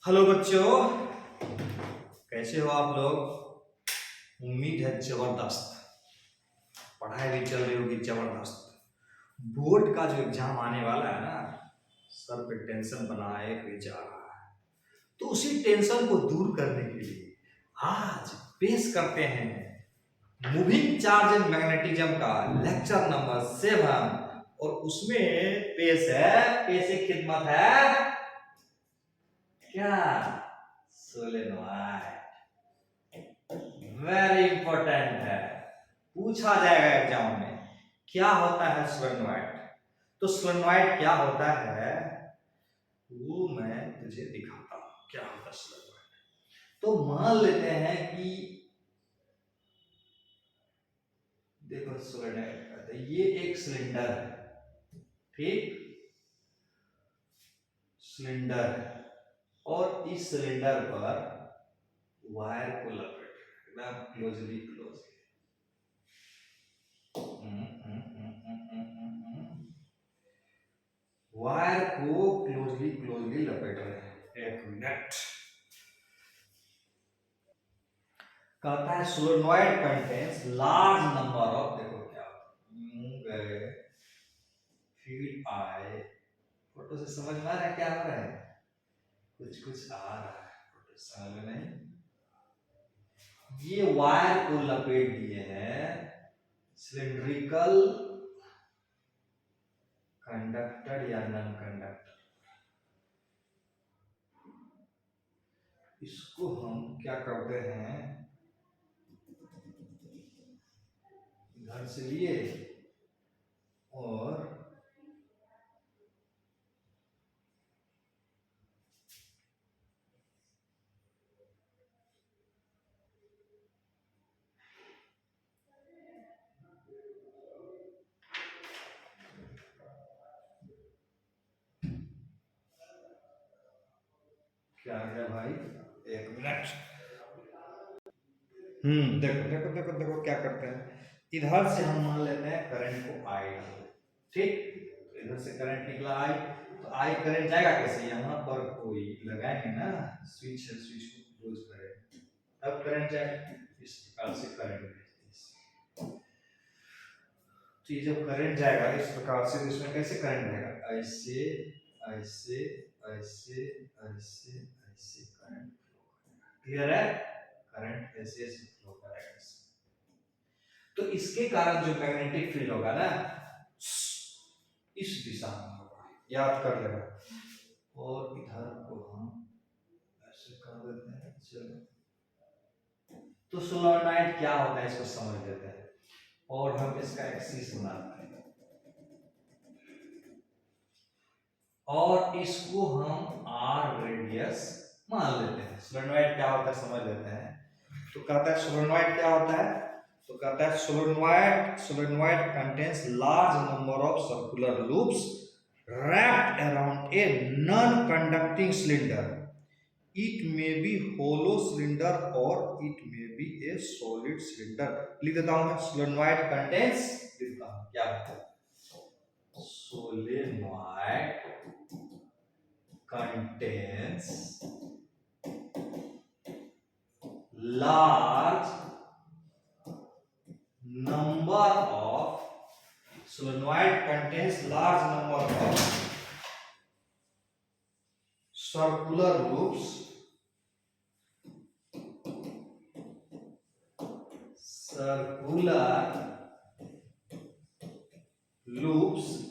Hello बच्चों, कैसे हो आप लोग। उम्मीद है जबरदस्त। पढ़ाई भी चल रही होगी जबरदस्त। बोर्ड का जो एग्जाम आने वाला है ना, सर पे टेंशन बनाए हुए जा रहा है। तो उसी टेंशन को दूर करने के लिए आज पेश करते हैं मूविंग चार्ज एंड मैग्नेटिज्म का लेक्चर नंबर 7। और उसमें पेश है, कैसे खिदमत है क्या, सोलेनोइड। वेरी इंपॉर्टेंट है, पूछा जाएगा एग्जाम में क्या होता है सोलेनोइड। तो सोलेनोइड क्या होता है वो मैं तुझे दिखाता हूं क्या होता है सोलेनोइड। तो मान लेते हैं कि देखो सोलेनोइड कहते हैं ये एक सिलेंडर है, ठीक, सिलेंडर है। और इस सिलेंडर पर वायर को लपेट एकदम क्लोजली वायर को क्लोजली लपेट रहे हैं। एक मिनट। कहता है solenoid contains large number of, देखो क्या गए फीड आई। फोटो से समझ में आ रहा है क्या हो रहा है, कुछ कुछ आ रहा है, फोटो समझ में नहीं। ये वायर को लपेट दिए हैं सिलिंड्रिकल कंडक्टर या नॉन कंडक्टर। इसको हम क्या करते हैं, घर से लिए और क्या गया भाई, एक मिनट। देखो देखो देखो देखो क्या करते हैं। इधर से हम मान लेते हैं करंट को आई, ठीक। तो इधर से करंट निकला आई, तो आई करंट जाएगा कैसे, यहाँ पर कोई लगाएंगे ना स्विच है, स्विच को क्लोज करें तब करंट जाएगा। इस प्रकार से करंट भेजते हैं। तो ये जब करंट जाएगा इस प्रकार से, इसमें कैसे करंट जाएगा, ऐसे ऐसे ऐसे ऐसे ऐसे करंट फ्लो करेगा। क्लियर है, करंट ऐसे ऐसे फ्लो करेगा। तो इसके कारण जो मैग्नेटिक फील्ड होगा ना इस दिशा में होगा, याद कर लेना। और इधर को हम ऐसे कर देते हैं। चलो, तो सोलेनोइड क्या होता है इसको समझ लेते हैं और हम इसका एक्सिस बनाते हैं और इसको हम आर रेडियस मान लेते हैं। सोलेनोइड क्या होता है समझ लेते हैं। तो कहता है सोलेनोइड क्या होता है, तो कहता है solenoid contains large number of circular loops wrapped around a non-conducting cylinder. It may be hollow cylinder or it may be a solid cylinder. लिख देता हूं मैं, सोलेनोइड कंटेन्स लिखता हूं क्या होता है, solenoid contains large number of solenoid contains large number of circular loops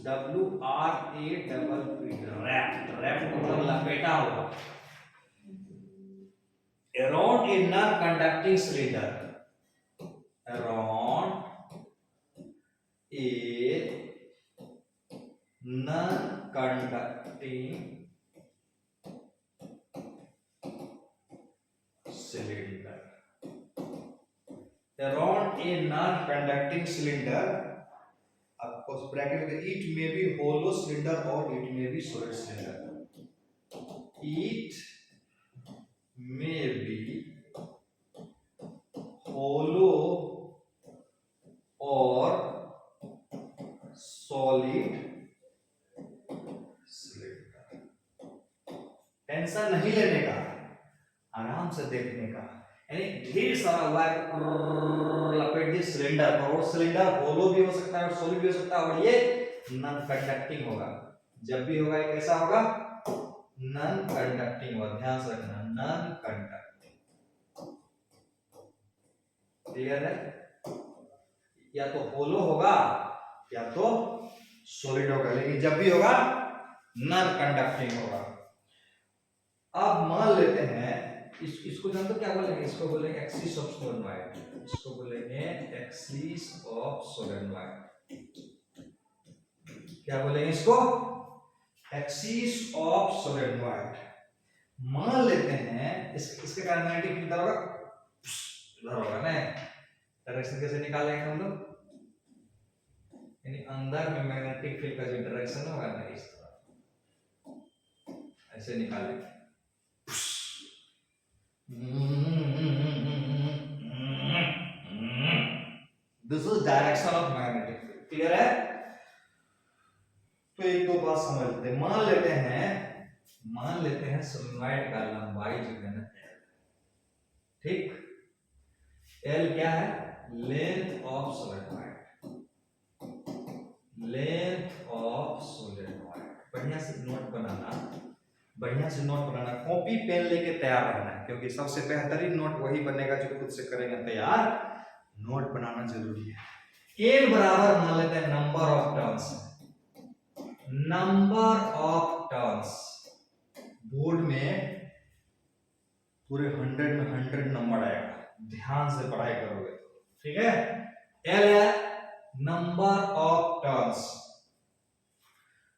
W R A double P wrapped मतलब लपेटा हुआ around a non-conducting cylinder, around a non-conducting cylinder, around a non-conducting cylinder. आपको bracket में it may be hollow cylinder or it may be solid cylinder. It may be hollow or solid cylinder. Tension नहीं लेने का, आराम से देखने का। यानी ढेर सारा वायर लपेट दिए सिलेंडर पर, और सिलेंडर होलो भी हो सकता है और सॉलिड भी हो सकता है, और ये नॉन कंडक्टिंग होगा। जब भी होगा ये कैसा होगा, नॉन कंडक्टिंग होगा। ध्यान से रखना, नॉन कंडक्टिंग। क्लियर है? या तो होलो होगा या तो सॉलिड होगा, लेकिन जब भी होगा नॉन कंडक्टिंग होगा। अब मान लेते हैं इसको जानते हो क्या बोलेंगे, इसको बोलेंगे एक्सिस ऑफ सोलेनॉइड, इसको बोलेंगे एक्सिस ऑफ सोलेनॉइड। क्या बोलेंगे इसको, एक्सिस ऑफ सोलेनॉइड। मान लेते हैं इसके कारण मैग्नेटिक फील्ड होगा, इधर होगा ना। डायरेक्शन कैसे निकालेंगे हम लोग, यानी अंदर में मैग्नेटिक फील्ड का जो डायरेक्शन होगा ना, इस तरह ऐसे निकालेंगे। This is direction of magnetic field. Clear है? तो एक दो बात समझते हैं। मान लेते हैं सोलेनॉइड का लंबाई जो है ना, ठीक, L क्या है, length of solenoid, length of solenoid. बढ़िया से नोट बनाना, कॉपी पेन लेके तैयार रहना है, क्योंकि सबसे बेहतरीन नोट वही बनेगा जो खुद से करेगा तैयार। नोट बनाना जरूरी है। N बराबर मान लेते हैं number of turns, number of turns. Board में पूरे 100 में 100 नंबर आएगा, ध्यान से पढ़ाई करोगे, ठीक है। L है नंबर ऑफ टर्न्स,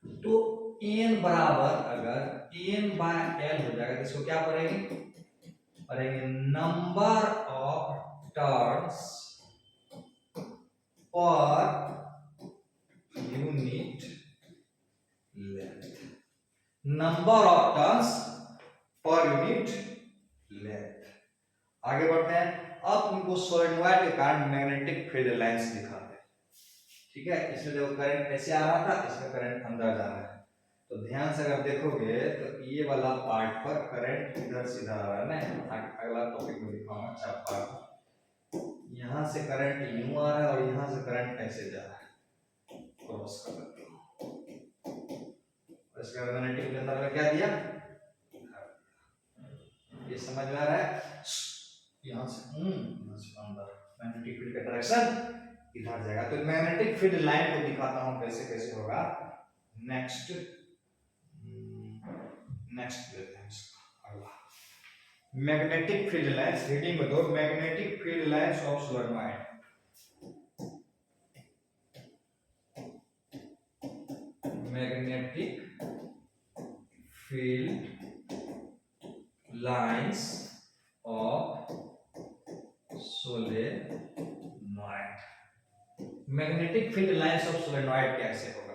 तो n बराबर अगर n बाय l हो जाएगा तो इसको क्या पढ़ेंगे number of turns per unit length, number of turns per unit length. आगे बढ़ते हैं। अब तुमको सोलेनॉइड के कारण मैग्नेटिक फील्ड लाइंस दिखाते हैं, ठीक है। इसमें देखो करंट ऐसे आ रहा था, इसका करंट अंदर जा रहा है, तो ध्यान से अगर देखोगे तो ये वाला पार्ट पर करंट इधर सीधा आ रहा है ना। अगला टॉपिक में दिखाऊंगा अच्छा पार्ट, यहाँ से करंट यूं आ रहा है और यहाँ से करंट ऐसे जा रहा है, क्रॉस कर देते हो। इसका मैग्नेटिक फील्ड अंदर क्या दिया, ये समझ में आ रहा है। यहाँ से अंदर मैग्नेटिक फील्ड का डायरेक्शन इधर जाएगा। तो मैग्नेटिक फील्ड लाइन को दिखाता हूँ कैसे कैसे होगा। नेक्स्ट लेते हैं इसका अगला, मैग्नेटिक फील्ड लाइंस। रीडिंग में दो, magnetic field lines of solenoid. Magnetic field lines of solenoid. Magnetic field lines of solenoid कैसे होगा,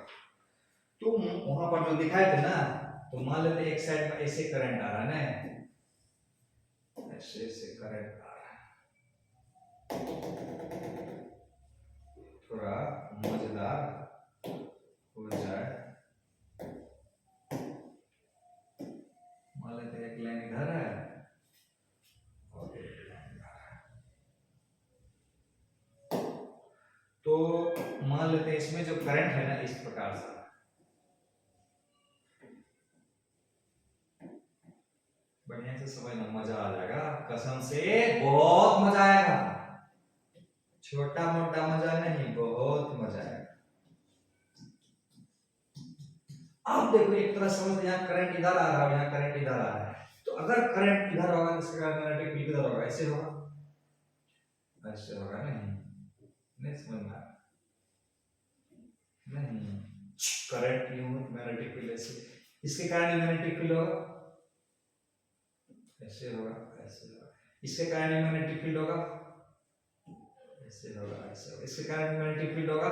तो वहां पर जो दिखाए थे ना, तो मान लेते एक साइड में ऐसे करंट आ रहा है ना, ऐसे करंट आ रहा है, थोड़ा मजेदार हो जाए। मान लेते एक लाइन इधर है और एक लाइन इधर है, तो मान लेते हैं इसमें जो करंट है ना, इस प्रकार से बढ़िया से समझना, मजा आ जाएगा कसम से, बहुत मजा आएगा। छोटा मोटा मजा नहीं, बहुत मजा आएगा। अब देखो एक तरह समझ, यहाँ करंट इधर आ रहा है, यहाँ करंट इधर आ रहा है, तो अगर करंट इधर होगा तो इसका मैग्नेटिक फील्ड इधर होगा, ऐसे होगा, ऐसे होगा नहीं समझ में आ रहा नहीं। करंट यूं मैग्नेटिक फील्ड ऐसे, इसके कारण मैग्नेटिक फील्ड होगा, ऐसे होगा, ऐसे होगा। इसके कारण मैग्नेटिक फील्ड होगा, ऐसे होगा, ऐसे होगा। इसके कारण मैग्नेटिक फील्ड होगा,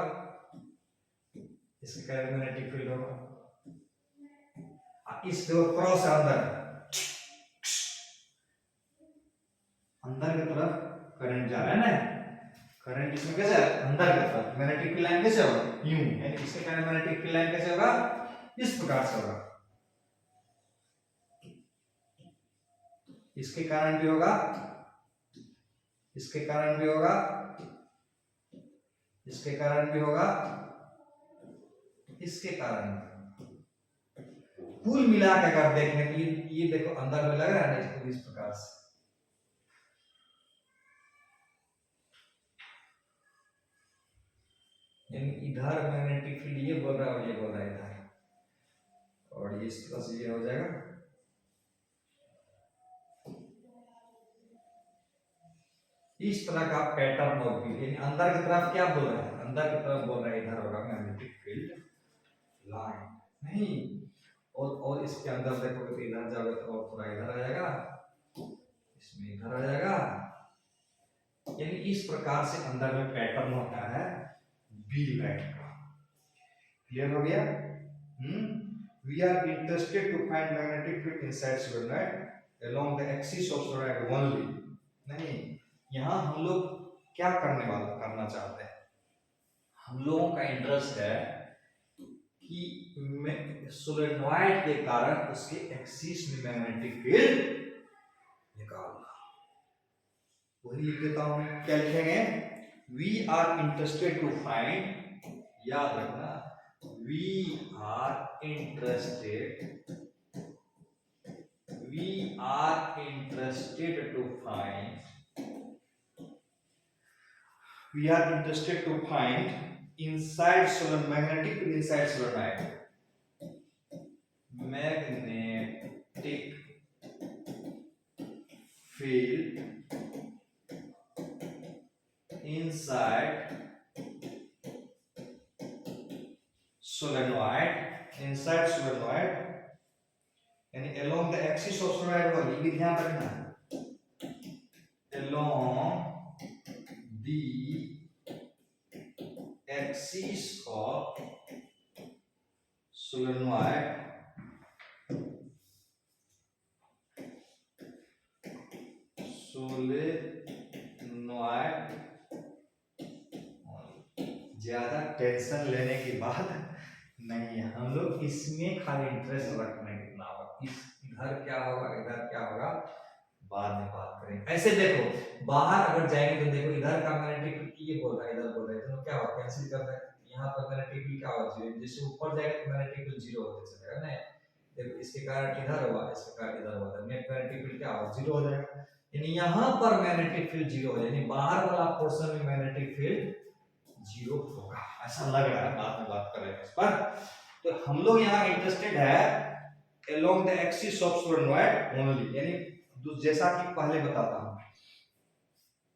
इसके कारण मैग्नेटिक फील्ड होगा। इस दो क्रॉस अंदर की तरफ करंट जा रहा है ना, करंट इसमें कैसे अंदर की तरफ, मैग्नेटिक फील्ड लाइन कैसे होगा, यूं, यानी इसके कारण मैग्नेटिक फील्ड लाइन कैसे होगा, इस प्रकार से होगा। इसके कारण भी होगा, इसके कारण भी होगा, इसके कारण भी होगा, इसके कारण कुल मिला के अगर देखें तो ये देखो अंदर में लग रहा है ना इसको इस प्रकार से, यानी इधर मैग्नेटिक फील्ड ये बोल रहा है और ये बोल रहा है इधर, और ये इस तरह से ये हो जाएगा। इस तरह का पैटर्न ऑफ फील्ड, यानी अंदर की तरफ क्या बोल रहा है, अंदर की तरफ बोल रहा है इधर होगा मैग्नेटिक फील्ड लाइन, नहीं और इसके अंदर देखोगे तो इधर जाओगे तो और थोड़ा इधर आ जाएगा, इसमें इधर आ जाएगा, यानी इस प्रकार से अंदर में पैटर्न होता है बी लाइन का। क्लियर हो गया? We are interested to find magnetic field inside solenoid along the axis of solenoid only. नहीं, यहाँ हम लोग क्या करना चाहते हैं, हम लोगों का इंटरेस्ट है कि सोलेनॉइड के कारण उसके एक्सिस में मैग्नेटिक फील्ड निकालना। वही लिख देता हूं मैं, क्या लिखेंगे, we are interested to find, याद रखना, we are interested to find inside solenoid, magnetic field inside solenoid, magnetic field inside solenoid, यानी along the axis of solenoid वाली, ये भी ध्यान रखना, along the axis of solenoid, ज्यादा टेंशन लेने की बात नहीं है, हम लोग इसमें खाली इंटरेस्ट रखने कितना होगा, इस इधर क्या होगा, इधर क्या होगा, बाद में बात करेंगे। ऐसे देखो बाहर अगर जाएंगे तो देखो इधर का मैग्नेटिक फील्ड ये बोल रहा है, इधर बोल रहा है, तो क्या होगा, कैंसिल कर दें, यहाँ पर मैग्नेटिक फील्ड क्या होगा, जीरो, जिससे ऊपर जाएगा तो मैग्नेटिक फील्ड जीरो होते चलेगा ना, देखो इसके कारण इधर हुआ, इसके कारण इधर हुआ, नेट मैग्नेटिक फील्ड क्या होगा, जीरो हो जाएगा, यानी यहाँ पर मैग्नेटिक फील्ड जीरो है, यानी बाहर वाला पोर्शन में मैग्नेटिक फील्ड जीरो होगा, ऐसा लग रहा है, बाद में बात करेंगे इस पर। तो हम लोग यहाँ इंटरेस्टेड है along the axis of solenoid only, यानी जैसा कि पहले बताता हूं,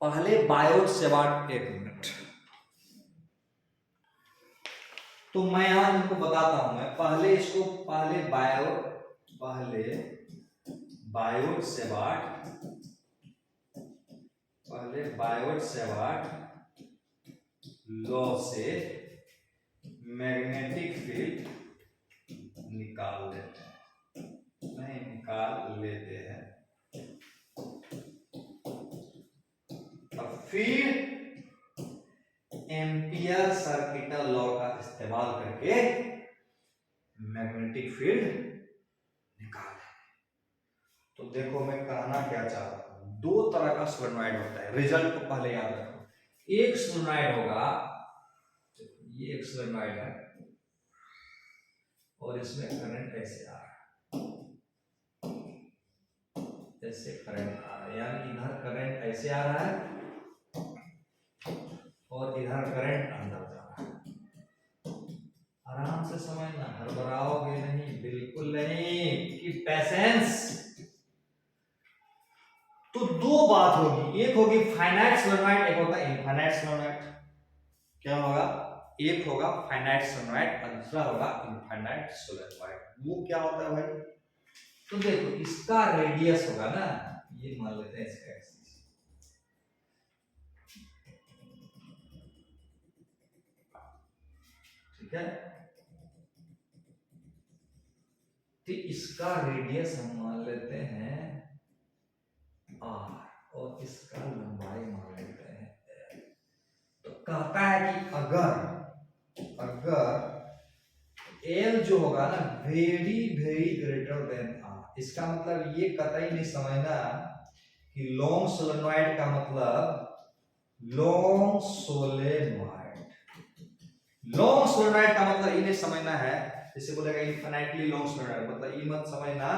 पहले बायोट सेवार्ट, एक मिनट, तो मैं यहां इनको बताता हूं, मैं पहले इसको पहले बायोट सेवार्ट लॉ से मैग्नेटिक फील्ड निकाल लेते हैं, अब फिर एम्पियर सर्किटल लॉ का इस्तेमाल करके मैग्नेटिक फील्ड निकाल लेंगे। तो देखो मैं कहना क्या चाहता हूं, दो तरह का सोलेनॉइड होता है, रिजल्ट को पहले याद रखो, एक सोलेनॉइड होगा, ये एक सोलेनॉइड है और इसमें करंट ऐसे आ रहा है, ऐसे करंट आ रहा है, यानी इधर करंट ऐसे आ रहा है और इधर करंट अंदर जा रहा है। आराम से समझना, हड़बड़ाओगे नहीं, बिल्कुल नहीं, कि पैसेंस। तो दो बात होगी, एक होगी फाइनाइट सोलेनॉइड, एक होता है इनफाइनाइट सोलेनॉइड। क्या होगा, एक होगा फाइनाइट सोलेनॉइड और दूसरा होगा इनफाइनाइट सोलेनॉइड। वो क्या होता है भाई, तो देखो इसका रेडियस होगा ना, ये मान लेते हैं इसका एक्सिस, ठीक है, तो इसका रेडियस हम मान लेते हैं r और इसका लंबाई मान लेते हैं l। तो कहता है कि अगर एल जो होगा ना very very greater than r, इसका मतलब ये कतई नहीं समझना कि लॉन्ग सोलेनॉइड का मतलब लॉन्ग सोलेनॉइड, लॉन्ग सोलेनॉइड का मतलब ये नहीं समझना है जैसे बोलेगा इनफिनिटली लॉन्ग सोलेनॉइड, मतलब ये मत समझना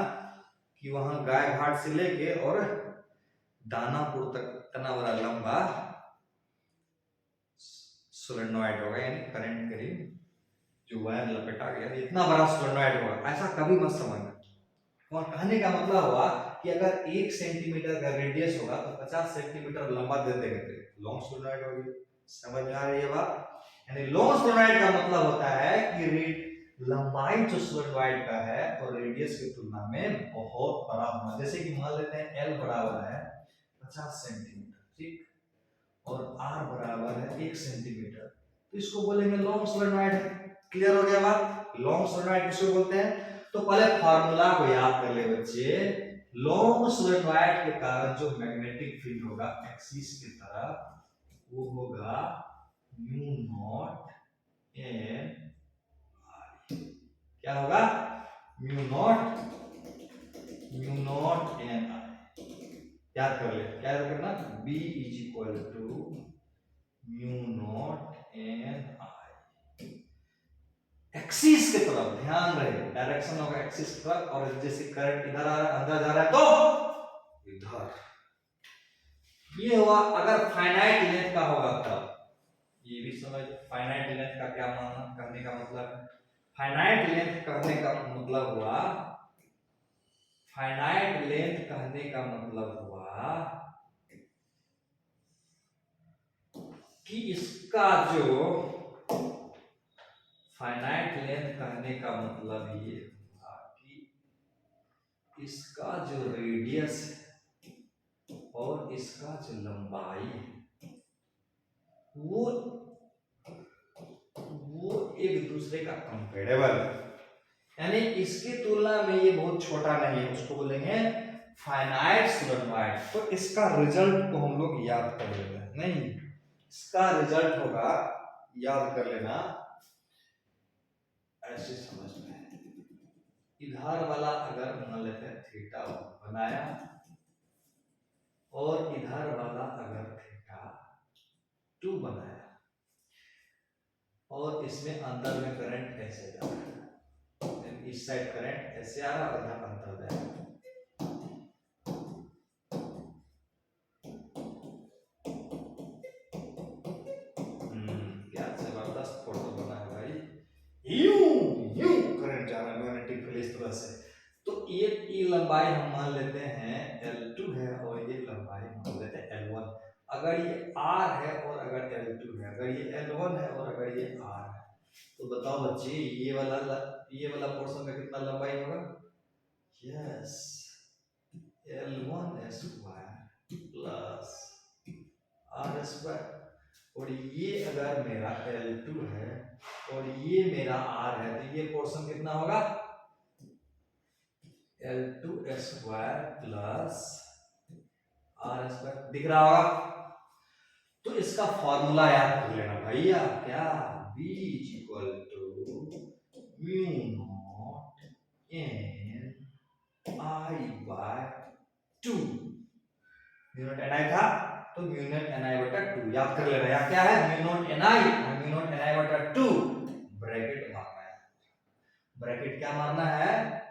कि वहां गाय घाट से लेके और दानापुर तक इतना बड़ा लंबा सोलेनॉइड होगा, यानी करंट करीब जो वायर लपेटा गया इतना बड़ा सोलेनॉइड होगा, ऐसा कभी मत समझना। और कहने का मतलब हुआ कि अगर 1 सेंटीमीटर का रेडियस होगा तो 50 सेंटीमीटर लंबा दे देंगे, लॉन्ग सोलेनॉइड होगी। समझ में आ रही है बात? यानी लॉन्ग सोलेनॉइड का मतलब होता है कि लंबाई जो सोलेनॉइड का है और रेडियस की तुलना में बहुत बड़ा होना। जैसे कि मान लेते हैं एल बराबर है 50 सेंटीमीटर, ठीक, और आर बराबर है 1 सेंटीमीटर, तो इसको बोलेंगे लॉन्ग सोलेनॉइड। क्लियर हो गया बात? लॉन्ग सोलेनॉइड किसको बोलते हैं? तो पहले फार्मूला को याद कर ले बच्चे। लॉन्ग सोलेनॉइड के कारण जो मैग्नेटिक फील्ड होगा एक्सिस की तरफ वो होगा म्यू नॉट एन आई। क्या होगा? Mu naught N i. याद कर ले, क्या याद करना? B is equal to mu naught N i. Axis की तरफ ध्यान रहे, डायरेक्शन होगा एक्सिस की तरफ, और जैसे करंट इधर आ रहा है अंदर जा रहा है तो इधर। ये हुआ अगर फाइनाइट लेंथ का होगा तब। ये भी समझ, फाइनाइट लेंथ का क्या मानना करने का मतलब, फाइनाइट लेंथ कहने का मतलब हुआ, फाइनाइट लेंथ कहने का मतलब हुआ कि इसका जो फाइनाइट लेंथ कहने का मतलब ये हुआ कि इसका जो रेडियस और इसका जो लंबाई है वो एक दूसरे का कंपेरेबल है, यानी इसकी तुलना में ये बहुत छोटा नहीं है, उसको बोलेंगे फाइनाइट सोलेनॉइड। तो इसका रिजल्ट को हम लोग याद कर लेते हैं, नहीं इसका रिजल्ट होगा, याद कर लेना ऐसे समझ में। इधर वाला अगर मान लेते हैं थीटा बनाया और इधर वाला अगर थीटा 2 बनाया और इसमें अंदर में करंट ऐसे जा रहा है, इस साइड करंट ऐसे आ रहा है, इधर अंदर जा रहा है। क्या जबरदस्त फोटो बना है भाई, यूं यूं करंट जा रहा है मैग्नेटिक फील्ड इस तरह से। तो ये लंबाई हम मान लेते हैं L2 है और ये लंबाई मान लेते हैं L1। अगर ये R है और अगर L2 है, अगर ये L1 है और अगर ये R है, तो बताओ बच्चे ये वाला पोर्शन का कितना लंबाई होगा? Yes, L1 square plus R square. और ये अगर मेरा L2 है और ये मेरा R है तो ये पोर्शन कितना होगा? L2 square plus R square. दिख रहा होगा? तो इसका फॉर्मूला याद कर लेना भैया, क्या? B is equal to mu naught N I by 2। Mu naught N I था तो म्यू नॉट एन आई बटा 2 याद कर लेना। यहाँ क्या है? म्यू नॉट एन आई और म्यू नॉट एन आई बटा 2। ब्रैकेट मारना है, ब्रैकेट क्या मारना है?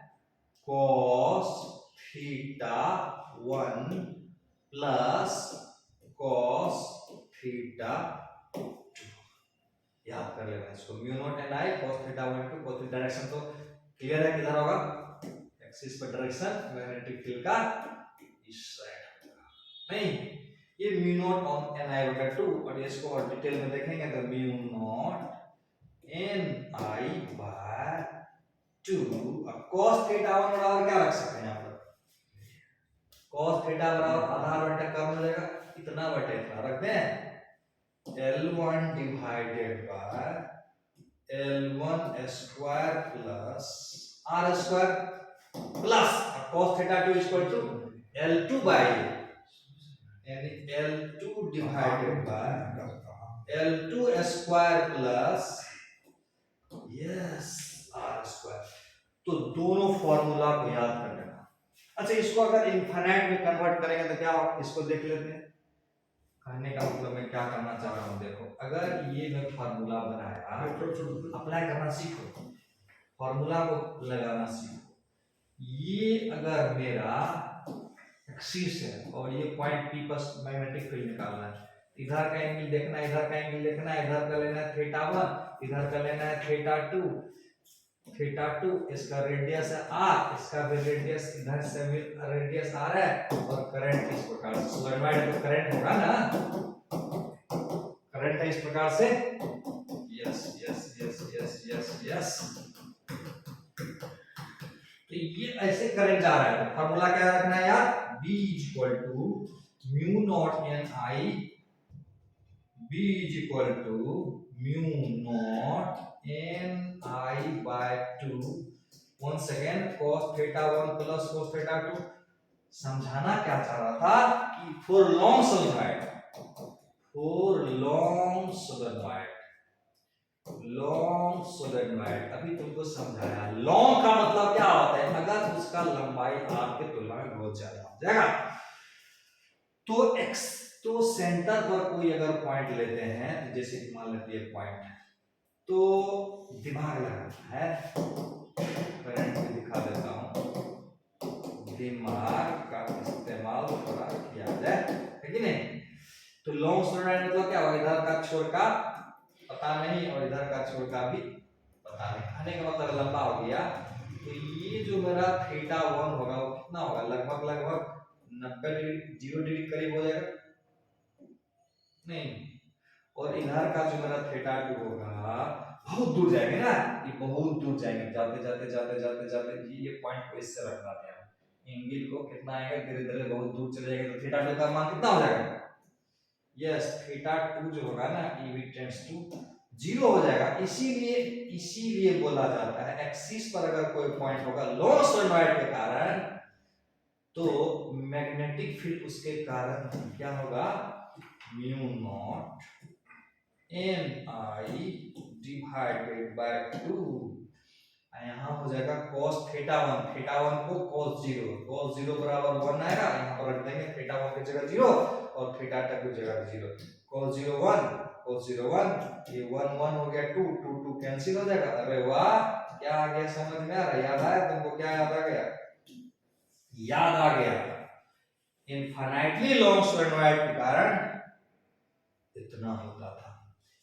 cos theta 1 plus cos theta 2 याद कर लेना इसको। म्यू नॉट एन आई cos theta 1 2 cos theta. Direction तो क्लियर है, किधर होगा? एक्सिस पर डायरेक्शन मैग्नेटिक फील्ड का इस साइड होगा, नहीं ये mu naught on n i बटा 2, और इसको और डिटेल में देखेंगे तो mu naught N I by 2। अब cos थीटा 1 बराबर क्या रख सकते हैं यहाँ पर? cos थीटा बराबर आधार बटा कम मिलेगा, इतना बटे इतना रख दें, L1 divided by L1 square plus R square plus cos theta 2 equal to L2 by, यानी L2 divided by L2 square plus yes तो दोनों फॉर्मूला को याद कर लेना। अच्छा, इसको अगर इनफाइनाइट में कन्वर्ट करेंगे तो क्या होगा, इसको देख लेते हैं। कहने का मतलब मैं क्या करना चाह रहा हूँ, देखो अगर ये मैं फार्मूला बनाया, अप्लाई करना सीखो, फार्मूला को लगाना सीखो। ये अगर मेरा एक्सिस है और ये पॉइंट पी पर मैग्नेटिक फील्ड निकालना है, इधर का एंगल देखना है, इधर का एंगल देखना है, इधर का लेना है थीटा 1, इधर का लेना है थीटा 2, थीटा 2 इसका रेडियस है r, इसका भी रेडियस, इधर से भी रेडियस r है, और करंट इस प्रकार से सोलेनोइड तो करंट होगा ना, करंट है इस प्रकार से। Yes yes yes yes yes yes, तो ये ऐसे करंट जा रहा है, तो फार्मूला क्या रखना है यार, b equal to mu naught n i, b is equal to mu naught n i by 2, once again cos theta 1 plus cos theta 2। समझाना क्या चाह रहा था कि for long solenoid, for long solenoid, long solenoid अभी तुमको समझाया। Long का मतलब क्या होता है, अगर उसका लंबाई r के तुलना में बहुत ज्यादा हो जाएगा, तो x, तो सेंटर पर कोई अगर पॉइंट लेते हैं, तो जैसे कि मान लेते हैं पॉइंट, तो दिमाग लगाना है, करंट में दिखा देता हूं, दिमाग का इस्तेमाल थोड़ा किया जाए, है कि नहीं। तो लॉन्ग सोलेनोइड मतलब क्या होगा, इधर का छोर का पता नहीं और इधर का छोर का भी पता नहीं, कहने का मतलब लंबा हो गया। तो ये जो मेरा थीटा 1 होगा वो कितना होगा, लगभग लगभग 90 डिग्री, 0 डिग्री करीब हो जाएगा नहीं, और इधर का जो मेरा थीटा 2 होगा बहुत दूर जाएंगे ना, ये बहुत दूर जाएंगे, जाते जाते जाते जाते जाते ये पॉइंट को इससे रखना है, एंगल को कितना आएगा, धीरे धीरे बहुत दूर चले जाएगा, तो थीटा 2 का मान कितना हो जाएगा, यस थीटा 2 जो होगा ना, ई वी टेंड्स टू 0 हो जाएगा। इसीलिए बोला जाता है एक्सिस पर अगर कोई पॉइंट होगा लॉन्ग सोलेनोइड के कारण, तो मैग्नेटिक फील्ड उसके कारण क्या होगा, mu naught n i divided by 2, यहाँ हो जाएगा cos थीटा 1, थीटा 1 को cos 0, cos 0 बराबर 1 आएगा, यहाँ पर रख देंगे थीटा 1 की जगह 0 और थीटा 2 की जगह 0, cos 0 1, cos 0 1, ये 1 1 हो गया 2, 2 2 कैंसिल हो जाएगा। अरे वाह, क्या आ गया समझ में आ रहा है, याद आया तुमको, क्या याद आ गया, याद आ गया, इनफाइनाइटली लॉन्ग सोलेनोइड के कारण इतना होता था।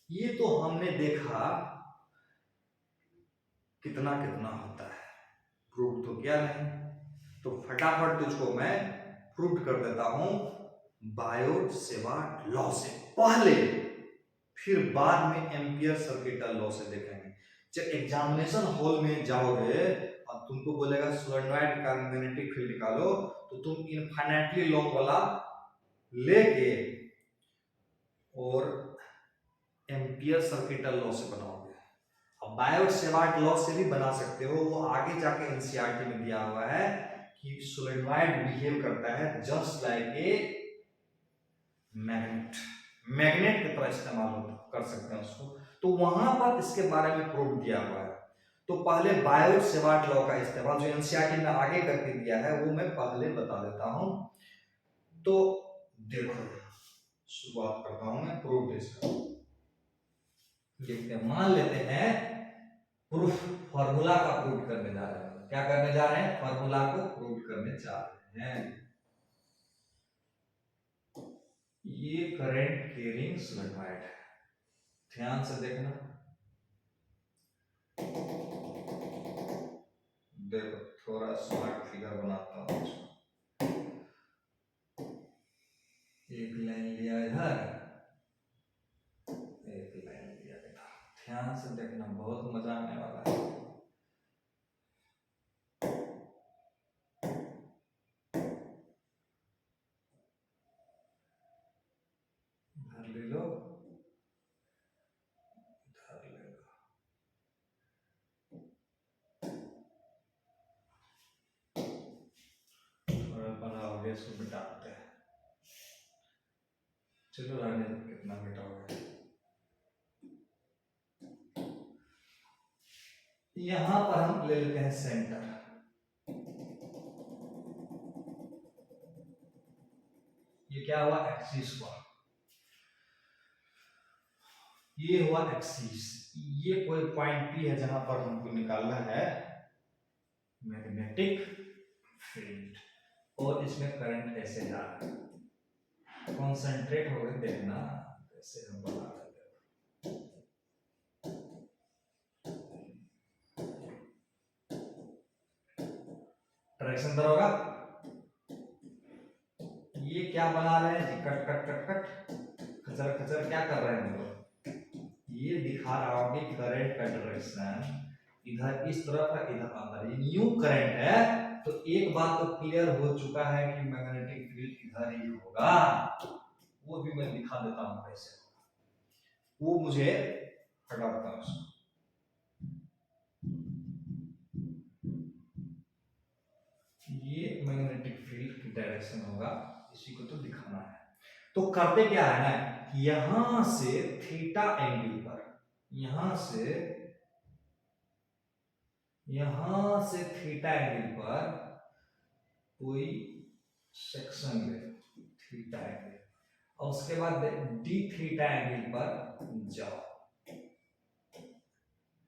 ये तो हमने देखा कितना कितना होता है, प्रूव तो किया नहीं, तो फटाफट तुझको मैं प्रूव कर देता हूं बायोट सेवार्ट लॉ से पहले, फिर बाद में एम्पियर सर्किटल लॉ से देखेंगे। जब एग्जामिनेशन हॉल में जाओगे और तुमको बोलेगा सोलेनोइड का मैग्नेटिक फील्ड निकालो, तो तुम इनफाइनाइटली लॉन्ग वाला लेके और एम्पियर सर्किटल लॉ से बनाओगे। अब बायोट सेवार्ट लॉ से भी बना सकते हो, वो आगे जाके एनसीईआरटी में दिया हुआ है कि सोलेनोइड बिहेव करता है just like a magnet, magnet की तरह इस्तेमाल कर सकते हैं उसको, तो वहां पर इसके बारे में प्रूव दिया हुआ है। तो पहले बायोट सेवार्ट लॉ का इस्तेमाल जो एनसीईआरटी में आगे करके दिया है वो मैं पहले बता देता हूं। तो देखो शुरुआत करता हूं मैं प्रूफ इसका, देखते हैं, मान लेते हैं प्रूफ, फार्मूला का प्रूफ करने जा रहे हैं, क्या करने जा रहे हैं, फार्मूला को प्रूफ करने जा रहे हैं। ये करंट कैरिंग सोलेनोइड है, ध्यान से देखना, देखो थोड़ा स्मार्ट फिगर बनाता हूं, एक लाइन लिया इधर, एक लाइन लिया इधर, ध्यान से देखना, बहुत मजा आने वाला है। इधर ले लो, इधर ले लो, थोड़ा बनाओगे इसको मिटाते हैं, चलो रहने दो, कितना मिटाओगे। यहां पर हम ले लेते हैं सेंटर, ये क्या हुआ एक्सिस हुआ, ये हुआ एक्सिस, ये कोई पॉइंट पी है जहां पर हमको निकालना है मैग्नेटिक फील्ड, और इसमें करंट ऐसे जा रहा है, कॉन्सेंट्रेट हो गए देखना कैसे हम बना लेते हैं। डायरेक्शन इधर होगा, ये क्या बना रहे हैं जी, कट कट कट कट खचर खचर क्या कर रहे हैं हम लोग, ये दिखा रहा हूं कि करंट का डायरेक्शन इधर इस तरफ है, इधर अंदर, ये न्यू करंट है, तो एक बात तो क्लियर हो चुका है कि मैग्नेटिक फील्ड इधर ही होगा, वो भी मैं दिखा देता हूं कैसे, वो मुझे हटाता हूं उसको, ये मैग्नेटिक फील्ड की डायरेक्शन होगा, इसी को तो दिखाना है। तो करते क्या है ना, यहां से थीटा एंगल पर, यहां से थीटा एंगल पर कोई सेक्शन ले, थीटा एंगल, और उसके बाद डी थीटा एंगल पर जाओ,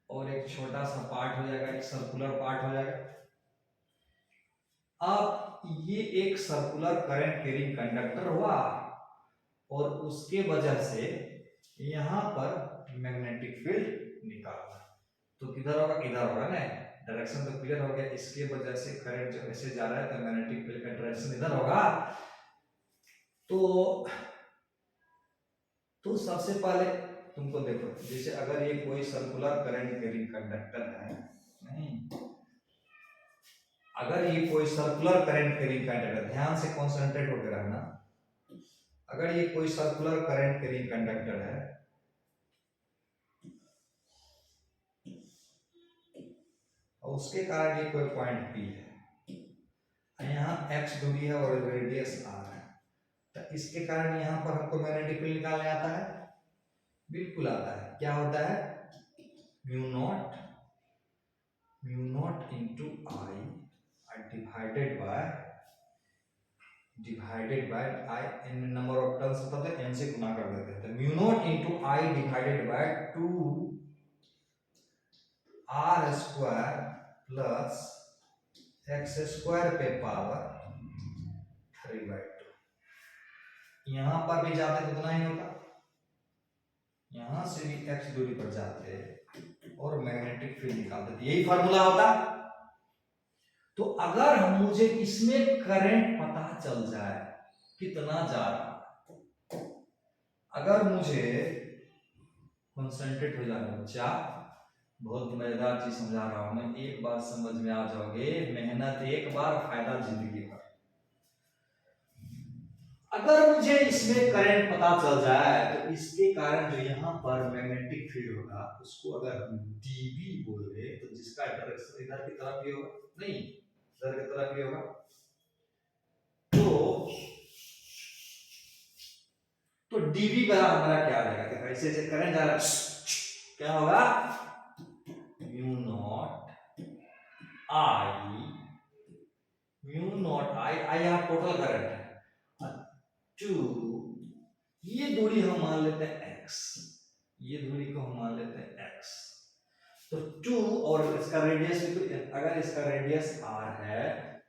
और एक छोटा सा पार्ट हो जाएगा, एक सर्कुलर पार्ट हो जाएगा। अब ये एक सर्कुलर करंट कैरिंग कंडक्टर हुआ, और उसके वजह से यहां पर मैग्नेटिक फील्ड निकालना, तो किधर होगा, इधर होगा ना, डायरेक्शन तो क्लियर हो गया, इसके वजह से करंट जो ऐसे जा रहा है तो मैग्नेटिक फील्ड का डायरेक्शन इधर होगा। तो सबसे पहले तुमको देखो, जैसे अगर ये कोई सर्कुलर करंट कैरिंग कंडक्टर है, नहीं, अगर ये कोई सर्कुलर करंट कैरिंग कंडक्टर, ध्यान से कंसंट्रेट होकर रहना, अगर ये कोई सर्कुलर करंट कैरिंग कंडक्टर है, और उसके कारण ये कोई पॉइंट पी है, यहाँ x दूरी है और रेडियस r है, तो इसके कारण यहाँ पर हमको मैग्नेटिक फील्ड निकालने आता है, बिल्कुल आता है। क्या होता है, mu not into I divided by I, n number of turns होता है, n से गुना कर देते हैं, तो mu not into I divided by 2 r square plus x square पे पावर 3/2, यहां पर भी जाते तो उतना ही होता, यहां से भी x दूरी पर जाते और मैग्नेटिक फील्ड निकालते, यही फार्मूला होता। तो अगर मुझे इसमें करंट पता चल जाए कितना जा रहा, अगर मुझे कंसंट्रेट हो जाए बच्चा, बहुत मजेदार चीज समझा रहा हूं मैं, एक बार समझ में आ जाओगे, मेहनत एक बार, फायदा जिंदगी भर। अगर मुझे इसमें करंट पता चल जाए तो इसके कारण जो यहाँ पर मैग्नेटिक फील्ड होगा उसको अगर हम dB बोले, तो जिसका डायरेक्शन इधर की तरफ ही होगा, नहीं इधर की तरफ ही होगा, तो dB बराबर हमारा क्या आएगा, देखो ऐसे ऐसे करंट जा रहा है, क्या होगा, म्यू नॉट आई यहाँ टोटल करंट है, 2, ये दूरी हम मान लेते हैं x, ये दूरी को हम मान लेते हैं x, तो 2 और इसका रेडियस भी, तो अगर इसका रेडियस r है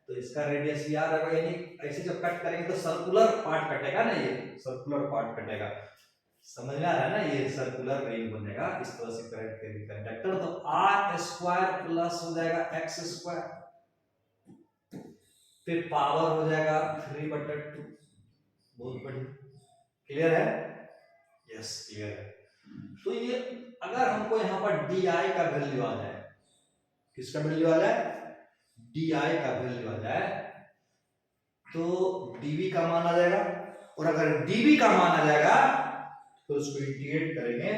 तो इसका रेडियस भी r होगा, यानी ऐसे जब कट करेंगे तो सर्कुलर पार्ट कटेगा ना, ये सर्कुलर पार्ट कटेगा, समझ में आ रहा है ना, ये सर्कुलर रिंग बनेगा इस तरह से करंट कैरिंग कंडक्टर, तो r स्क्वायर प्लस हो जाएगा x स्क्वायर, फिर पावर हो जाएगा 3/2, बहुत बढ़िया, क्लियर है, यस क्लियर है। तो ये अगर हमको यहाँ पर डी आई का वैल्यू आ जाए, किसका वैल्यू आ जाए, डी आई का वैल्यू आ जाए, तो डीवी का मान आ जाएगा, और अगर डीवी का मान आ जाएगा तो उसको इंटीग्रेट करेंगे,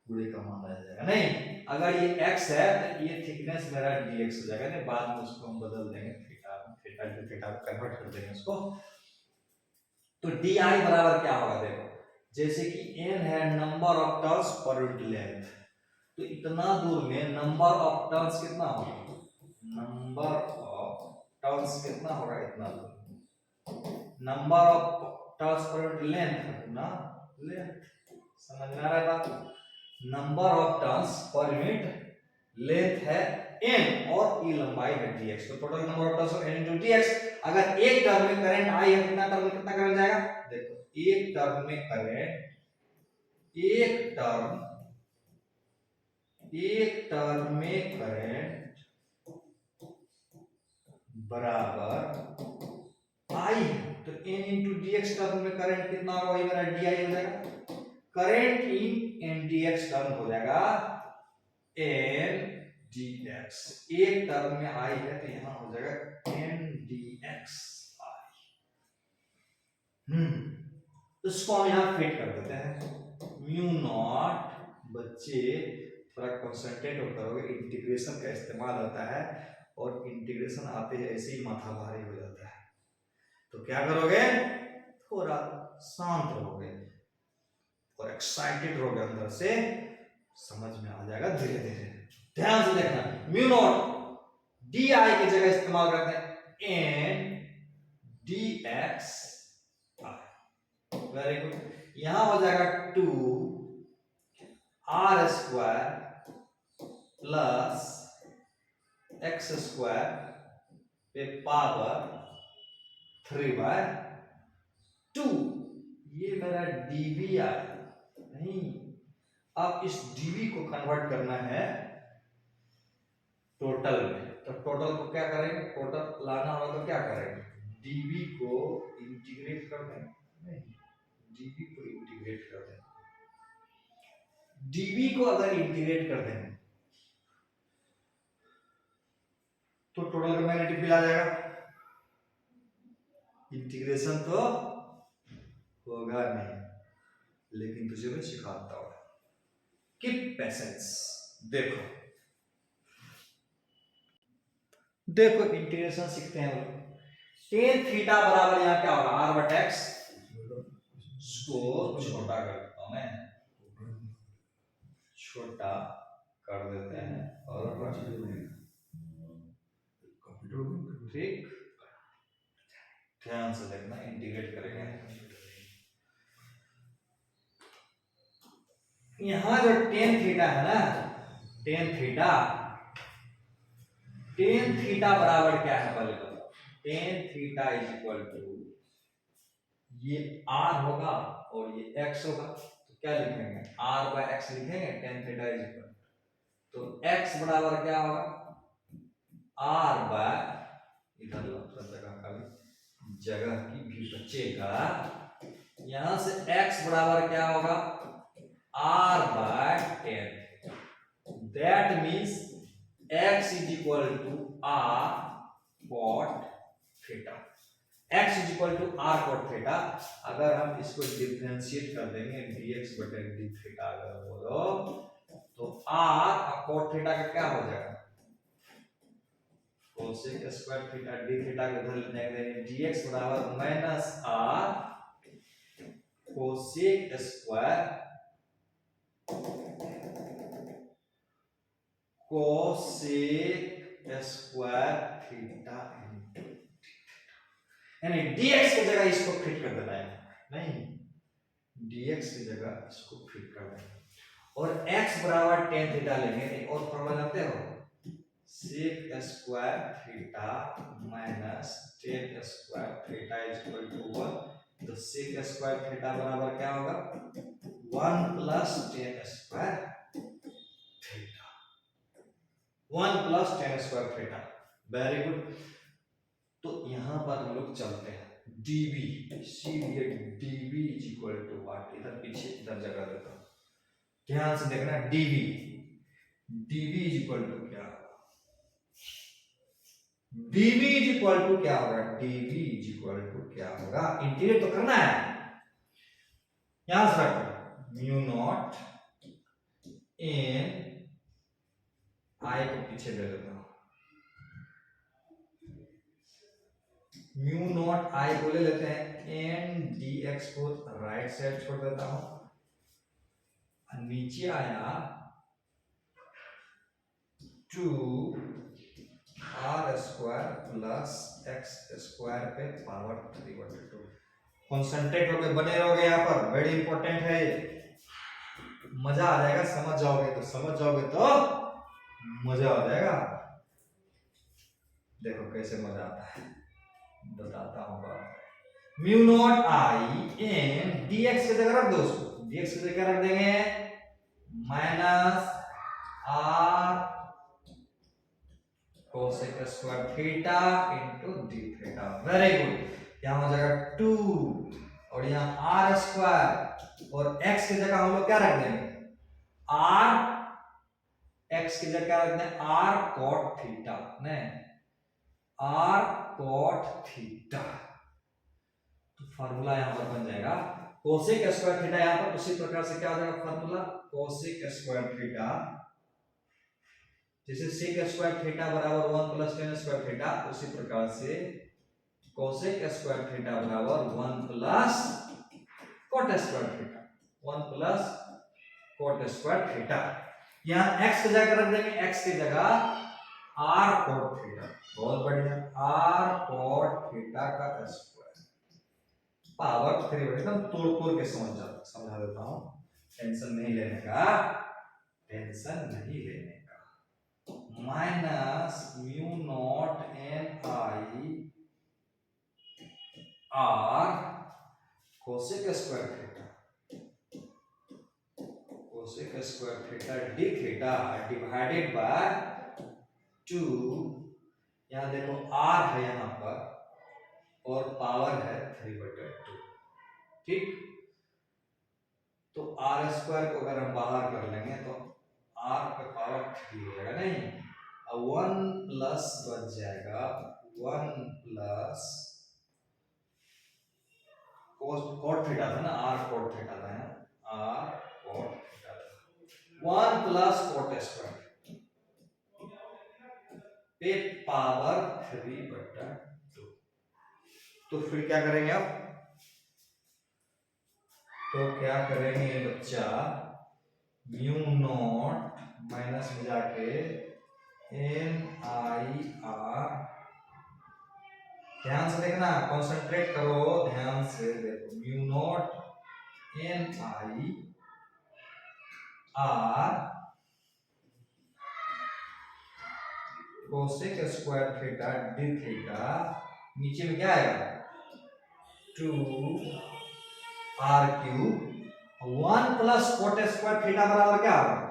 पूरे का मान आ जाएगा, नहीं अगर ये x है तो ये थिकनेस मेरा dx हो जाएगा, नहीं बाद में उसको हम बदल देंगे, थीटा कन्वर्ट कर देंगे उसको, तो डी आई बराबर क्या होगा, देखो जैसे कि n है number of turns per unit length, तो इतना दूर में नंबर ऑफ टर्न्स कितना होगा, नंबर ऑफ टर्न्स कितना होगा, इतना दूर number of turns per length ना, लेंथ समझ में आ रहा है बात, number of turns per unit length है n और e लंबाई है dx, तो total number of turns n into dx। अगर एक टर्म में करंट i है, कितना टर्म में कितना करंट जाएगा, देखो एक टर्म में करंट, एक टर्म में करंट बराबर i है, तो n into dx टर्म में करंट कितना होगा, वही मेरा di हो जाएगा, current in n dx term हो जाएगा n dx, एक टर्म में i है तो यहां हो जाएगा n dx i। इसको हम यहां फिट कर देते हैं म्यू नॉट, बच्चे थोड़ा कंसंट्रेट होकर करोगे, इंटीग्रेशन का इस्तेमाल होता है और इंटीग्रेशन आते ही ऐसे ही माथा भारी हो जाता है, तो क्या करोगे, थोड़ा शांत रहोगे और एक्साइटेड रहोगे अंदर से, समझ में आ जाएगा धीरे धीरे। ध्यान से देखना, म्यू नॉट डी आई की जगह इस्तेमाल करते हैं n d x i, very good, यहां हो जाएगा 2 r square plus x square पे पावर 3/2, ये मेरा डीवी आया नहीं। अब इस डीवी को कन्वर्ट करना है टोटल में, तो टोटल को क्या करेंगे, टोटल लाना होगा तो क्या करेंगे, डीवी को इंटीग्रेट कर देंगे, नहीं डीवी को इंटीग्रेट कर देंगे, डीवी को अगर इंटीग्रेट कर देंगे तो टोटल का मैग्नेटिक आ जाएगा, इंटीग्रेशन तो होगा नहीं, लेकिन तुझे मैं सिखाता हूं, कीप पेशेंस। देखो देखो इंटीग्रेशन सीखते हैं हम लोग, टेन थीटा बराबर यहाँ क्या होगा, आर बटा एक्स, इसको छोटा कर देता हूं मैं, छोटा कर देते हैं और ठीक, ध्यान से देखना, इंटीग्रेट करेंगे, यहां जो टेन थीटा है ना, टेन थीटा बराबर क्या है पहले बताओ, tan theta is equal to, ये r होगा और ये x होगा, तो क्या लिखेंगे, r बाय x लिखेंगे, टेन थीटा इज इक्वल, तो x बराबर क्या होगा, r बाय, इधर जगह का भी जगह की भी बचेगा, यहां से x बराबर क्या होगा, r by tan, that means x is equal to r cot theta, x is equal to r cot theta, अगर हम इसको डिफरेंशिएट कर देंगे dx बटे d थीटा अगर बोलो, तो r cot थीटा का क्या हो जाएगा, cosec square theta d theta को इधर लिख देंगे, dx बराबर minus r cosec square theta, यानी dx की जगह इसको फिट कर देना है, नहीं dx की जगह इसको फिट कर देना, और x बराबर टेन थीटा लेंगे, और फॉर्मूला जानते हो, sec square theta minus tan square theta is equal to 1, तो sec स्क्वायर थीटा बराबर क्या होगा, 1 plus tan square theta, 1 plus tan square theta, very good. तो यहां पर हम लोग चलते हैं dv, इसीलिए dv is equal to what, इधर पीछे इधर जगह देता हूं, ध्यान से देखना, dv इज इक्वल टू क्या होगा, dv इज इक्वल टू क्या होगा, dv इज इक्वल टू क्या होगा, इंटीग्रेट तो करना है, यहां से रखो म्यू नॉट n i को पीछे दे देता हूं, म्यू नॉट आई को ले लेते हैं, एन डी एक्स को राइट साइड छोड़ देता हूं, नीचे आया 2 r square plus x square पे पावर 3/2। कॉन्सेंट्रेट होके बने रहोगे यहाँ पर, वेरी इंपॉर्टेंट है ये। मजा आ जाएगा, समझ जाओगे तो मजा आ जाएगा। देखो कैसे मजा आता है, बताता हूँ बात। Mu naught i n dx की जगह रख दो उसको, dx की जगह रख देंगे minus r cosec square theta into d theta. Very good. यहाँ हो जाएगा 2 और यहाँ आर स्क्वायर और x की जगह हम लोग क्या रख देंगे आर, x की जगह क्या रख देंगे आर कॉट थीटा, नहीं आर कॉट थीटा। तो फार्मूला यहां पर बन जाएगा कोसेक स्क्वायर थीटा। यहां पर उसी प्रकार से क्या हो जाएगा फार्मूला कोसेक स्क्वायर थीटा, जैसे सेक स्क्वायर थीटा बराबर 1 प्लस tan स्क्वायर थीटा, उसी प्रकार से कोसेक स्क्वायर थीटा बराबर 1 plus cot square theta, 1 plus cot square theta. यहां x की जगह रख देंगे, x की जगह r कॉट थीटा। बहुत बढ़िया, r कॉट थीटा का स्क्वायर पावर 3। एकदम तोड़ के समझा देता हूं, टेंशन नहीं लेने का, टेंशन नहीं लेने का। Minus mu naught N i r cosec square theta, cosec square theta d theta divided by 2। यहां देखो r है यहां पर और पावर है 3/2, ठीक। तो आर स्क्वायर को अगर हम बाहर कर लेंगे तो r पे पावर 3 हो जाएगा, नहीं 1 प्लस बच जाएगा 1 प्लस कॉट थीटा था ना, r कॉट थीटा था, r कॉट थीटा था 1 प्लस कॉट स्क्वायर पे पावर 3/2। तो फिर क्या करेंगे आप, तो क्या करेंगे बच्चा, म्यू नॉट माइनस में जाके एन आई आर, ध्यान से देखना, कंसंट्रेट करो, ध्यान से देखो, mu naught N i r cosec square theta d theta, नीचे में क्या आएगा 2 r cube 1 plus cot square theta बराबर क्या होगा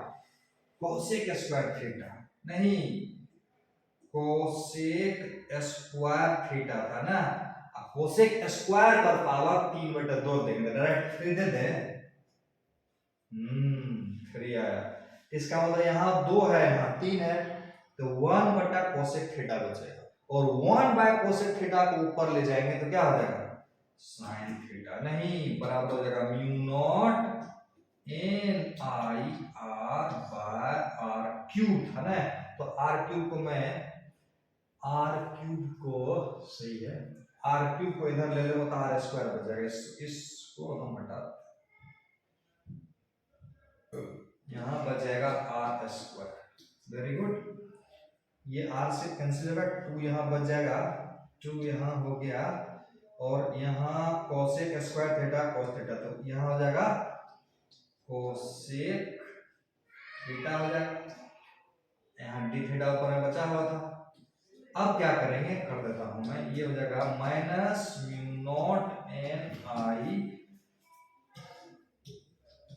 कोसेक स्क्वायर थीटा, नहीं कोसेक स्क्वायर थीटा था ना, कोसेक स्क्वायर पर पावर 3/2 देंगे, डायरेक्ट 3 दे दे, 3 आया। इसका मतलब यहाँ 2 है यहाँ 3 है, तो 1 बटा कोसेक थीटा बचेगा और 1 बाय कोसेक थीटा को ऊपर ले जाएंगे तो क्या हो जाएगा साइन थीटा, नहीं बराबर हो जाएगा mu naught N i r by r cube था ना, तो आर क्यूब को मैं आर क्यूब को सही है, आर क्यूब को इधर ले लो तो आर स्क्वायर बच जाएगा, इसको हम हटा, यहां बच जाएगा आर स्क्वायर। वेरी गुड, ये आर से कैंसिल होगा, 2 यहां बच जाएगा, 2 यहां हो गया और यहां cosec square theta cos theta, तो यहां हो जाएगा कोसेक थीटा हो जाएगा, यहां डी थीटा ऊपर में बचा हुआ था। अब क्या करेंगे, कर देता हूं मैं, ये हो जाएगा minus mu naught N i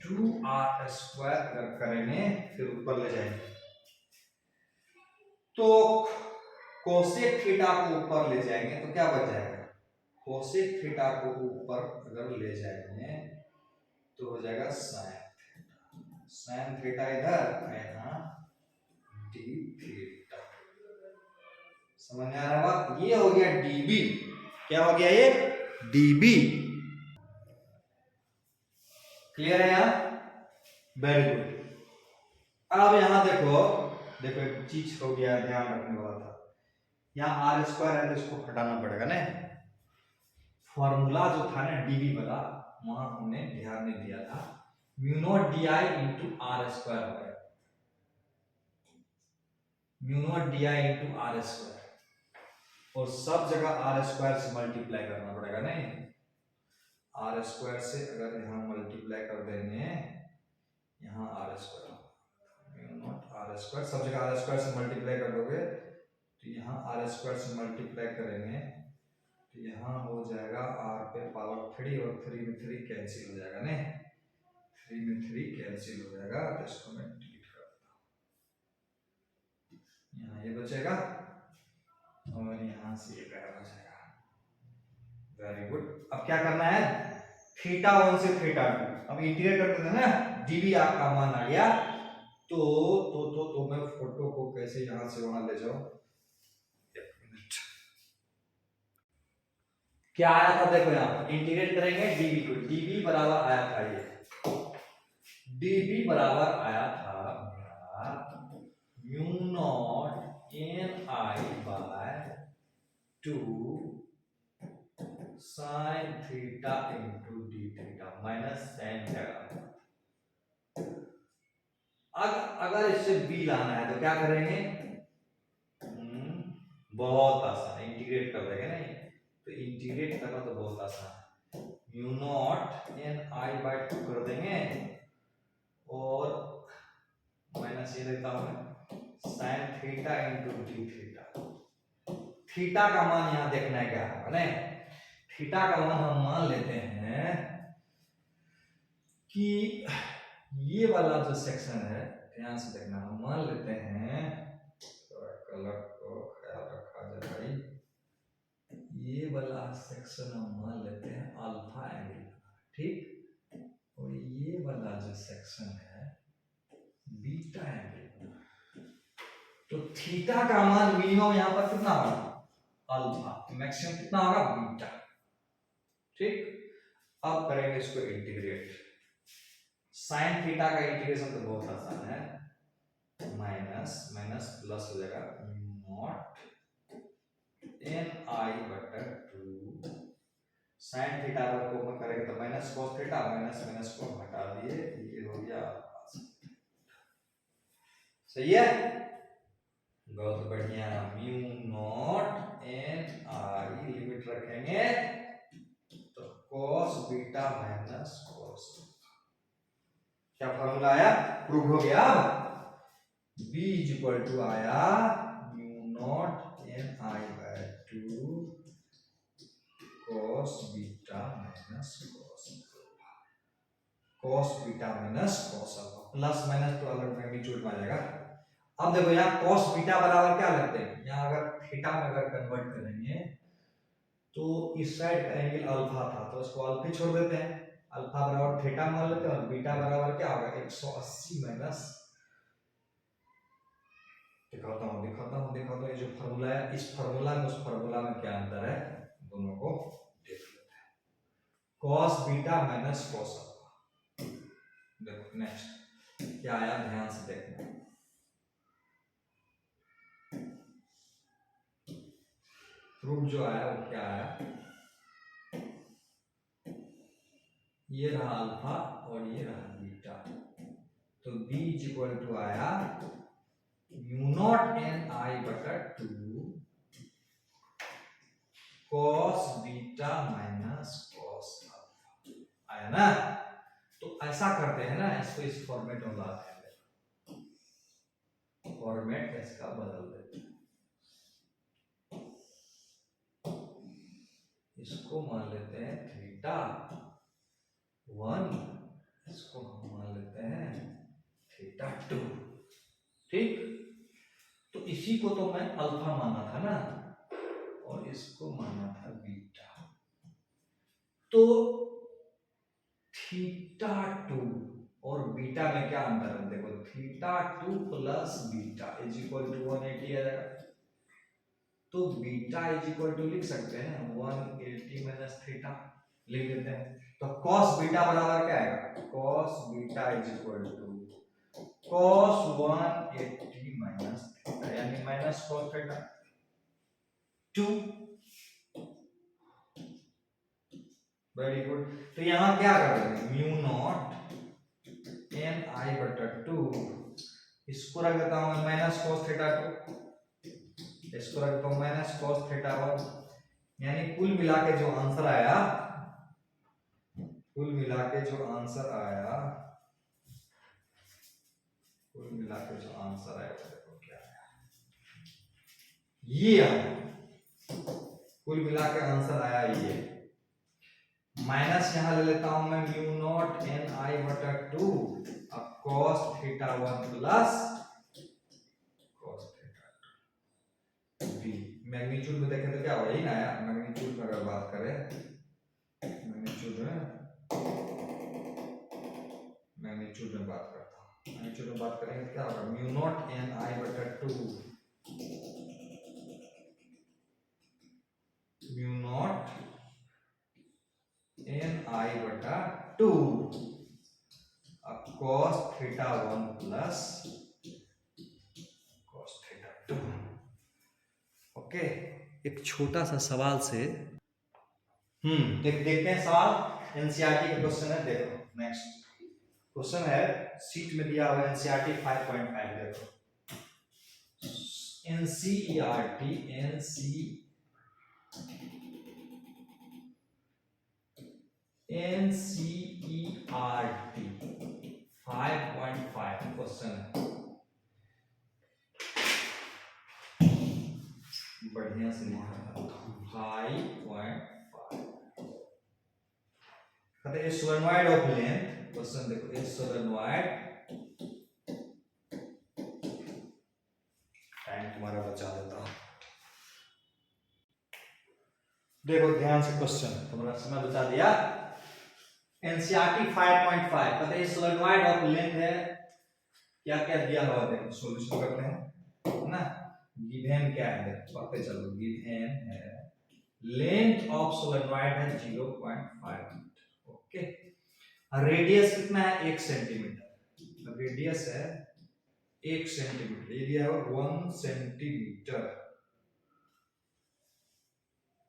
2 r square अगर करेंगे फिर ऊपर ले जाएंगे तो कोसेक थीटा को ऊपर ले जाएंगे तो क्या बच जाएगा, कोसेक थीटा को ऊपर अगर ले जाएंगे तो हो जाएगा साइन थीटा, साइन थीटा इधर यहाँ डी थीटा, समझ में आ रहा बात, ये हो गया डीबी, क्या हो गया ये डीबी, क्लियर है यहाँ, वेरी गुड। अब यहाँ देखो देखो एक चीज हो गया ध्यान रखने वाला था, यहाँ आर स्क्वायर है तो इसको हटाना पड़ेगा ना, फॉर्मूला जो था ना डीबी वाला वहां हमने ध्यान नहीं दिया था, mu naught d i into r square हो गया, mu naught d i into r square, और सब जगह आर स्क्वायर से मल्टीप्लाई करना पड़ेगा। नहीं, आर स्क्वायर से अगर यहाँ मल्टीप्लाई कर देंगे, यहाँ r square, mu naught r square, सब जगह आर स्क्वायर से मल्टीप्लाई कर दोगे तो यहाँ आर स्क्वायर से मल्टीप्लाई करेंगे तो यहाँ हो जाएगा आर पे पावर 3, और 3 में 3 कैंसिल हो जाएगा। नहीं, 3 में 3 कैंसिल हो जाएगा, तो इसको मैं डिलीट कर देता हूँ। यहाँ ये बचेगा और यहाँ से ये गायब हो जाएगा। Very good. अब क्या करना है, थीटा 1 से थीटा 2, अब इंटीग्रेट कर देते हैं ना, डीवी आपका मान आ गया। तो मैं फोटो को कैसे यहां से वहां ले जाऊं, एक मिनट। क्या आया था, देखो यहाँ पर इंटीग्रेट करेंगे डीवी को, डीवी बराबर आया था, ये डीवी बराबर आया था mu naught N I by 2 sine theta into d theta minus sine theta. अगर इससे बी लाना है तो क्या करेंगे, बहुत आसान, इंटीग्रेट कर देंगे ना, तो इंटीग्रेट करना तो बहुत आसान है। Mu naught N I by 2 कर देंगे और माइनस ये देता हूं sine theta into d theta. Theta का मान यहां देखना है क्या होगा, नहीं, थीटा का मान हम मान लेते हैं कि ये वाला जो सेक्शन है, ध्यान से देखना, हम मान लेते हैं, कलर को ख्याल रखा जाए भाई, ये वाला सेक्शन हम मान लेते हैं अल्फा एंगल, ठीक, और ये वाला जो सेक्शन है बीटा एंगल। तो थीटा का मान मिनिमम यहां पर कितना होगा, अल्फा, मैक्सिमम कितना होगा, बीटा, ठीक। अब करेंगे इसको इंटीग्रेट। साइन थीटा का इंटीग्रेशन तो बहुत आसान है, माइनस माइनस प्लस हो जाएगा म्यू नॉट एन आई बटा 2 साइन थीटा को मैं करेंगे तो minus cos theta, minus minus को हटा दिए, ये हो गया, सही है, बहुत बढ़िया। Mu naught N i limit रखेंगे तो cos बीटा माइनस cos, क्या फॉर्मूला आया, प्रूव हो गया। b इज इक्वल टू आया mu naught N I by 2 cos beta minus cos alpha, cos beta minus cos alpha, plus minus तो अलग magnitude में आ जाएगा। अब देखो यहाँ cos बीटा बराबर क्या लगते हैं, यहाँ अगर थीटा में अगर कन्वर्ट करेंगे तो इस साइड का एंगल अल्फा था तो इसको अल्फा छोड़ देते हैं, अल्फा बराबर थीटा मान लेते हैं, और बीटा बराबर क्या होगा 180 माइनस, दिखाता हूँ ये जो फॉर्मूला है, इस फॉर्मूला में उस फॉर्मूला में क्या अंतर है, दोनों को देख लेते हैं। cos beta minus cos alpha, देखो नेक्स्ट क्या आया, ध्यान से देखना, प्रूफ जो आया वो क्या आया, ये रहा अल्फा और ये रहा बीटा, तो b इज इक्वल टू आया म्यू नॉट एन आई बटा 2 cos beta minus cos alpha आया ना। तो ऐसा करते हैं ना, इसको इस फॉर्मेट में लाते हैं, फॉर्मेट इसका बदल देते हैं, इसको मान लेते हैं थीटा 1, इसको हम मान लेते हैं थीटा 2, ठीक। तो इसी को तो मैं अल्फा माना था ना, और इसको माना था बीटा, तो थीटा 2 और बीटा में क्या अंतर है, देखो theta 2 plus beta is equal to 180 आ जाएगा, तो बीटा इज इक्वल टू लिख सकते हैं 180 माइनस थीटा, लिख देते हैं, तो cos बीटा बराबर क्या आएगा, cos beta is equal to cos 180 minus theta, यानी minus cos theta 2, very good. तो यहां क्या कर रहे हैं, म्यू नॉट एन आई बटा 2 इसको रख देता हूं मैं माइनस cos थीटा 2, इसको रख देता हूं माइनस cos थीटा 1, यानी कुल मिला के जो आंसर आया, कुल मिला के जो आंसर आया, कुल मिला के जो आंसर आया वो देखो क्या आया, ये आया। कुल मिला के आंसर आया ये, माइनस यहां ले लेता हूं मैं म्यू नॉट एन आई बटा 2 अब cos theta 1 plus cos theta 2 b। Magnitude में देखें तो क्या होगा, यही ना आया। मैग्नीट्यूड में अगर बात करें, मैग्नीट्यूड में बात करता हूं, मैग्नीट्यूड में बात करेंगे तो क्या होगा, म्यू नॉट एन आई बटा 2 म्यू नॉट एन आई बटा 2 अब cos theta 1 plus cos theta 2। Okay, एक छोटा सा सवाल से देखते हैं सवाल। एनसीईआरटी का क्वेश्चन है, देखो नेक्स्ट क्वेश्चन है, सीट में दिया हुआ एनसीईआरटी 5.5, देखो एनसीईआरटी 5.5 क्वेश्चन है, बढ़िया से लिखा 5.5 कहते हैं सोलेनॉइड ऑफ लेंथ, क्वेश्चन देखो ए सोलेनॉइड, टाइम तुम्हारा बचा देता हूं, देखो ध्यान से क्वेश्चन, तुम्हारा समय बचा दिया। एनसीईआरटी 5.5 कहते हैं सोलेनॉइड ऑफ लेंथ है, क्या क्या दिया हुआ देखो, सॉल्यूशन करते हैं ना। गिवन क्या है देखो, पढ़ते चलो, गिवन है लेंथ ऑफ सोलेनॉइड है 0.5 मीटर, ओके। रेडियस कितना है 1 सेंटीमीटर, रेडियस है 1 सेंटीमीटर, ये दिया है 1 centimetre,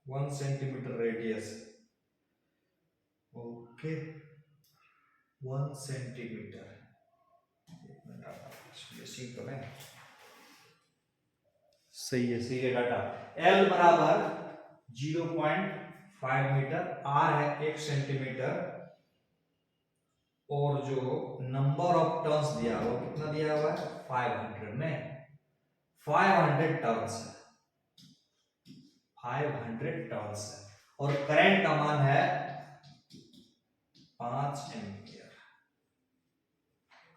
1 centimetre radius, okay 1 centimetre. सही है डाटा। L बराबर 0.5 मीटर, R है 1 सेंटीमीटर, और जो नंबर ऑफ टर्न्स दिया हुआ कितना दिया हुआ है 500 में, 500 टर्न्स है, 500 टर्न्स है, और करंट का मान है 5 एम्पियर,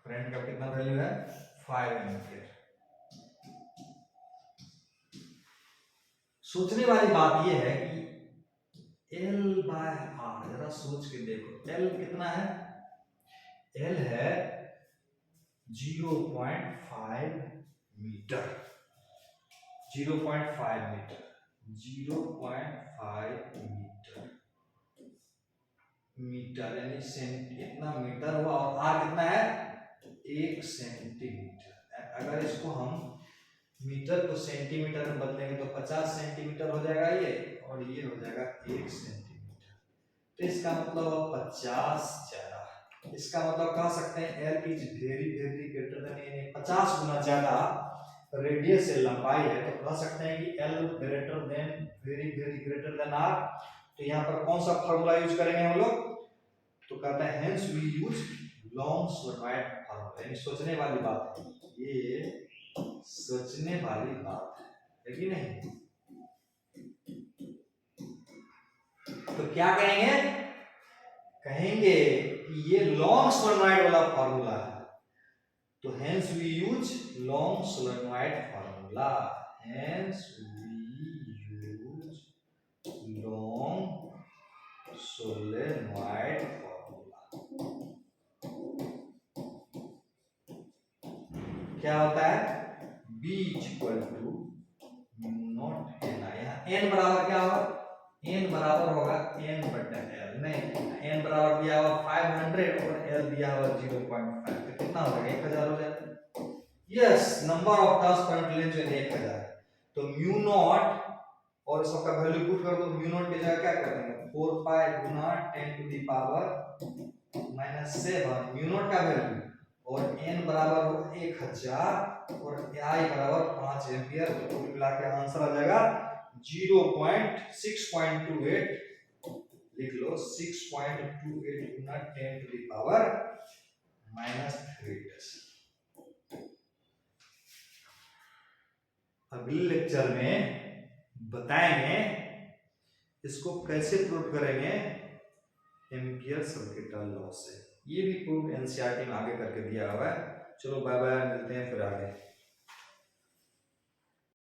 करंट का कितना वैल्यू है 5 एम्पियर। सोचने वाली बात यह है कि L बाय R, जरा सोच के देखो, L कितना है, L है 0.5 मीटर, 0.5 मीटर, 0.5 मीटर यानी कितना मीटर हुआ, और R कितना है 1 सेंटीमीटर। अगर इसको हम मीटर को सेंटीमीटर में बदलेंगे तो 50 सेंटीमीटर हो जाएगा ये, और ये हो जाएगा 1 सेंटीमीटर, तो इसका मतलब 50 ज्यादा, इसका मतलब कह सकते हैं L is very very greater then, यानी 50 गुना ज्यादा रेडियस से लंबाई है, तो कह सकते हैं कि L greater than very very greater then R। तो यहाँ पर कौन सा फॉर्मूला यूज करेंगे हम लोग, तो कहते हैं hence we use long solenoid formula. यानी सोचने वाली बात है, ये सोचने वाली बात है कि नहीं। तो क्या कहेंगे, कहेंगे कि ये लॉन्ग सोलेनॉइड वाला फॉर्मूला है, तो hence we use long solenoid formula, hence we use long solenoid formula. क्या होता है B equal to naught N I, यहाँ n बराबर क्या होगा, n बराबर होगा n बटा l, नहीं n बराबर दिया हुआ 500 और l दिया हुआ 0.5, तो कितना हो जाएगा 1000 हो जाएगा। Yes, number of turns per length जो है 1000, तो म्यू नॉट और इसका वैल्यू पुट कर दो, म्यू नॉट की जगह क्या कर देंगे 4 पाई गुना 10 to the power -7 mu naught का वैल्यू, और n बराबर हो 1000 और I बराबर 5 एम्पियर, तो कुल मिला के आंसर आ जाएगा 0.6.28, लिख लो 6.28 गुना 10 टू द पावर -3। अगले लेक्चर में बताएंगे इसको कैसे प्रूव करेंगे एम्पियर सर्किट लॉ से। ये भी प्रूव एनसीईआरटी में आगे करके दिया हुआ है। चलो बाय बाय, मिलते हैं फिर आगे।